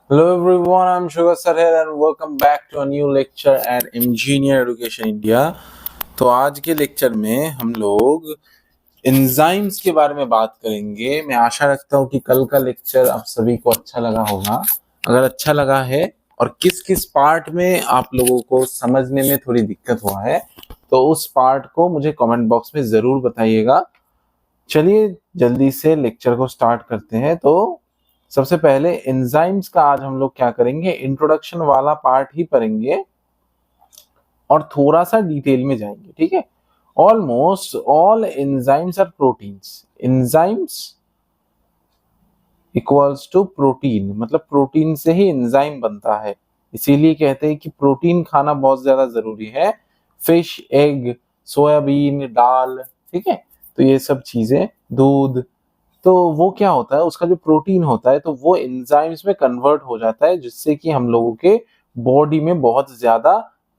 Hello everyone, I'm Sugar Sir here and welcome back to a new lecture at Engineer Education India। तो आज के lecture में हम लोग एंजाइम्स के बारे में बात करेंगे। मैं आशा रखता हूँ कि कल का लेक्चर आप सभी को अच्छा लगा होगा। अगर अच्छा लगा है और किस किस पार्ट में आप लोगों को समझने में थोड़ी दिक्कत हुआ है तो उस पार्ट को मुझे कमेंट बॉक्स में जरूर बताइएगा। चलिए जल्दी से लेक्चर को स्टार्ट करते हैं। तो सबसे पहले एंजाइम्स का आज हम लोग क्या करेंगे, इंट्रोडक्शन वाला पार्ट ही पढ़ेंगे और थोड़ा सा डिटेल में जाएंगे। ठीक है। Almost all enzymes are proteins. Enzymes equals to protein, मतलब प्रोटीन से ही एंजाइम बनता है। इसीलिए कहते हैं कि प्रोटीन खाना बहुत ज्यादा जरूरी है। फिश, एग, सोयाबीन, दाल, ठीक है, तो ये सब चीजें, दूध, तो वो क्या होता है, उसका जो प्रोटीन होता है तो वो एंजाइम्स में कन्वर्ट हो जाता है, जिससे कि हम लोगों के बॉडी में बहुत ज्यादा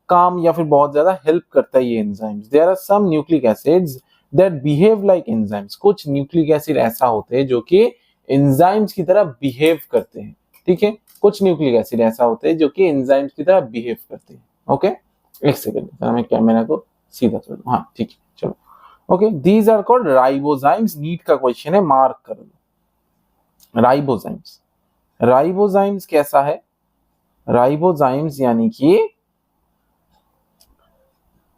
काम या फिर बहुत ज्यादा हेल्प करता है ये enzymes. There are some nucleic acids that behave like enzymes. कुछ न्यूक्लिक एसिड ऐसा होते हैं जो कि एंजाइम्स की तरह बिहेव करते हैं। ठीक है, कुछ न्यूक्लिक एसिड ऐसा होते हैं जो कि एंजाइम्स की तरह बिहेव करते हैं। ओके, एक सेकंड, मैं कैमरा को सीधा कर दूं। हाँ ठीक है, चलो। Okay, these are called ribozymes. NEET का क्वेश्चन है, मार्क कर लो। राइबोजाइम्स, राइबोजाइम्स कैसा है? राइबोजाइम्स यानी कि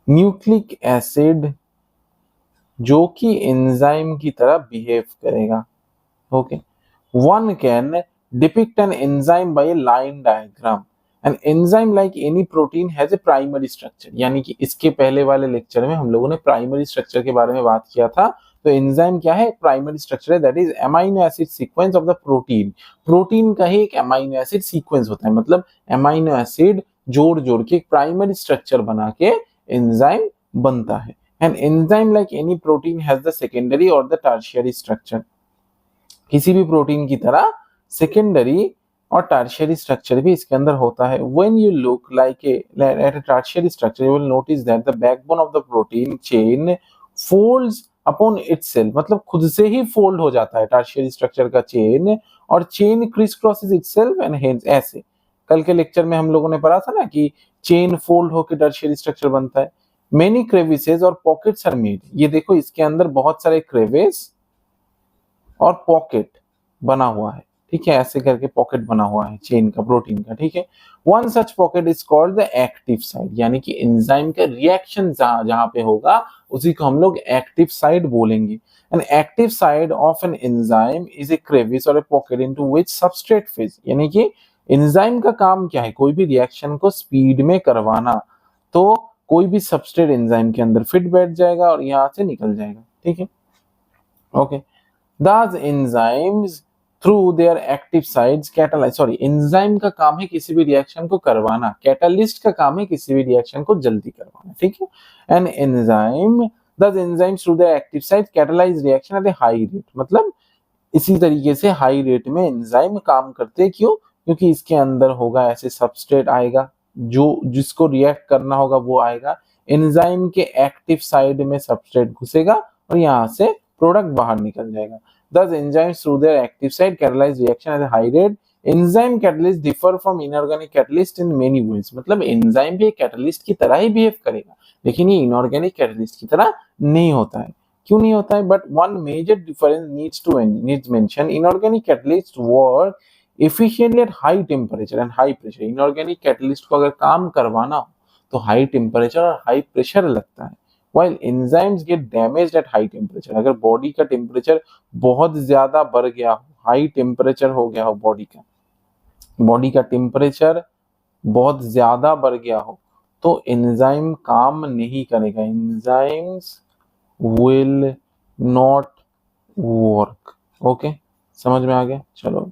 न्यूक्लिक एसिड जो कि एंजाइम की तरह बिहेव करेगा। Okay, one can depict an enzyme by A line diagram. An enzyme like any protein has a primary structure. यानी कि इसके पहले वाले लेक्चर में हम लोगों ने प्राइमरी स्ट्रक्चर के बारे में बात किया था। तो एंजाइम क्या है? प्राइमरी स्ट्रक्चर है, that is amino acid sequence of the protein. Protein का ही एक अमाइनो एसिड सीक्वेंस होता है, मतलब अमाइनो एसिड जोड़ जोड़ के एक प्राइमरी स्ट्रक्चर बना के एंजाइम बनता है। An enzyme like any protein has the secondary और द टर्शियरी स्ट्रक्चर। किसी भी प्रोटीन की तरह सेकेंडरी और टर्शियरी स्ट्रक्चर भी इसके अंदर होता है। When you look like at a tertiary structure you will notice that the backbone of the protein chain folds upon itself, मतलब खुद से ही फोल्ड हो जाता है टर्शियरी स्ट्रक्चर का चेन, और chain crisscrosses itself and hence, ऐसे कल के लेक्चर में हम लोगों ने पढ़ा था ना कि चेन फोल्ड होकर टर्शियरी स्ट्रक्चर बनता है। मेनी क्रेविसेस और पॉकेट्स आर मेड। ये देखो, इसके अंदर बहुत सारे क्रेविस और पॉकेट बना हुआ है। ठीक है, ऐसे करके पॉकेट बना हुआ है चेन का, प्रोटीन का। ठीक है, one such pocket is called the active side. यानी कि एंजाइम का रिएक्शन जहां पे होगा उसी को हम लोग एक्टिव साइड बोलेंगे। An active side of an enzyme is a crevice और a pocket into which substrate phase. यानी कि एंजाइम का काम क्या है? कोई भी रिएक्शन को स्पीड में करवाना। तो कोई भी सबस्ट्रेट एंजाइम के अंदर फिट बैठ जाएगा और यहां से निकल जाएगा। ठीक है, okay. Thus enzymes through their active sites catalyze, sorry, enzyme का काम है किसी भी रिएक्शन को करवाना, कैटालिस्ट का काम है किसी भी रिएक्शन को जल्दी करवाना। ठीक है, an enzyme, thus enzymes through their active site catalyze reaction at a high rate। मतलब इसी तरीके से हाई रेट में एंजाइम काम करते हैं। क्यों? क्योंकि इसके अंदर होगा ऐसे सबस्ट्रेट आएगा, जो जिसको रिएक्ट करना होगा वो आएगा, एंजाइम के एक्टिव साइड में सबस्ट्रेट घुसेगा और यहाँ से प्रोडक्ट बाहर निकल जाएगा। Thus enzymes through their active site catalyze reaction at a high rate. Enzyme catalyst differ from inorganic catalyst in many ways। मतलब एंजाइम भी कैटलिस्ट की तरह ही बिहेव करेगा, लेकिन ये इनऑर्गेनिक कैटलिस्ट की तरह नहीं होता है। क्यों नहीं होता है? But one major difference needs mention, inorganic catalyst work efficiently at high temperature and high pressure. Inorganic catalyst को अगर काम करवाना हो तो हाई टेम्परेचर और हाई प्रेशर लगता है। While enzymes get damaged at high temperature। अगर बॉडी का टेम्परेचर बहुत ज्यादा बढ़ गया हो, हाई टेम्परेचर हो गया हो, बॉडी का टेम्परेचर बहुत ज्यादा बढ़ गया हो तो एंजाइम काम नहीं करेगा। Enzymes will not work. Okay, समझ में आ गया? चलो।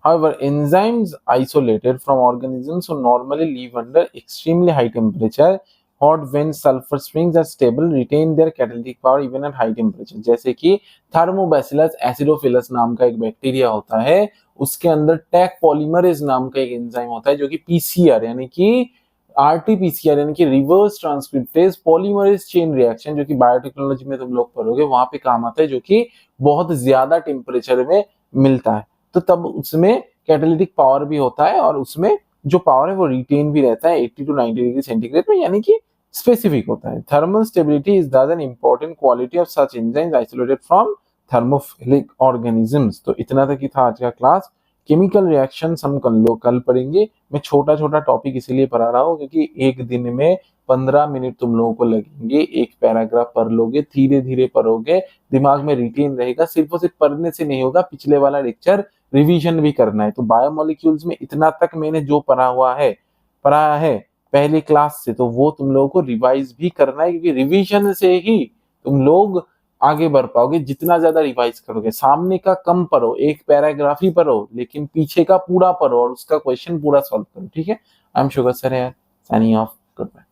However, enzymes isolated from organisms who normally live under extremely high temperature, hot winds, sulfur springs are stable, retain their catalytic power even at high temperature। जैसे कि थर्मोबैसिलस acidophilus नाम का एक bacteria होता है, उसके अंदर टैक पॉलीमरेज नाम का एक एंजाइम होता है जो कि पीसीआर यानी कि आरटीपीसीआर यानी कि reverse transcriptase polymerase chain reaction, जो कि बायोटेक्नोलॉजी में तुम लोग पढ़ोगे, वहां पे काम आता है, जो कि बहुत ज्यादा टेम्परेचर में मिलता है। तो तब उसमें कैटालिटिक पावर भी होता है और उसमें जो पावर है वो रिटेन भी रहता है 80 to 90 डिग्री सेंटीग्रेड में, यानी कि स्पेसिफिक होता है। थर्मल स्टेबिलिटी इज दस an important quality of such enzymes isolated from thermophilic organisms. तो इतना तक ही था आज का क्लास। केमिकल रिएक्शंस हम कल पढ़ेंगे। मैं छोटा छोटा टॉपिक इसीलिए पढ़ा रहा हूँ क्योंकि एक दिन में 15 मिनट तुम लोगों को लगेंगे, एक पैराग्राफ पढ़ लोगे, धीरे धीरे पढ़ोगे, दिमाग में रिटेन रहेगा। सिर्फ और सिर्फ पढ़ने से नहीं होगा, पिछले वाला लेक्चर रिवीजन भी करना है। तो बायोमोलिक्यूल्स में इतना तक मैंने जो पढ़ा है पहले क्लास से, तो वो तुम लोगों को रिवाइज भी करना है, क्योंकि रिवीजन से ही तुम लोग आगे बढ़ पाओगे। जितना ज्यादा रिवाइज करोगे, सामने का कम पढ़ो, एक पैराग्राफ ही पढ़ो, लेकिन पीछे का पूरा पढ़ो और उसका क्वेश्चन पूरा सॉल्व करो। ठीक है, I am sugar sir, signing off, good bye.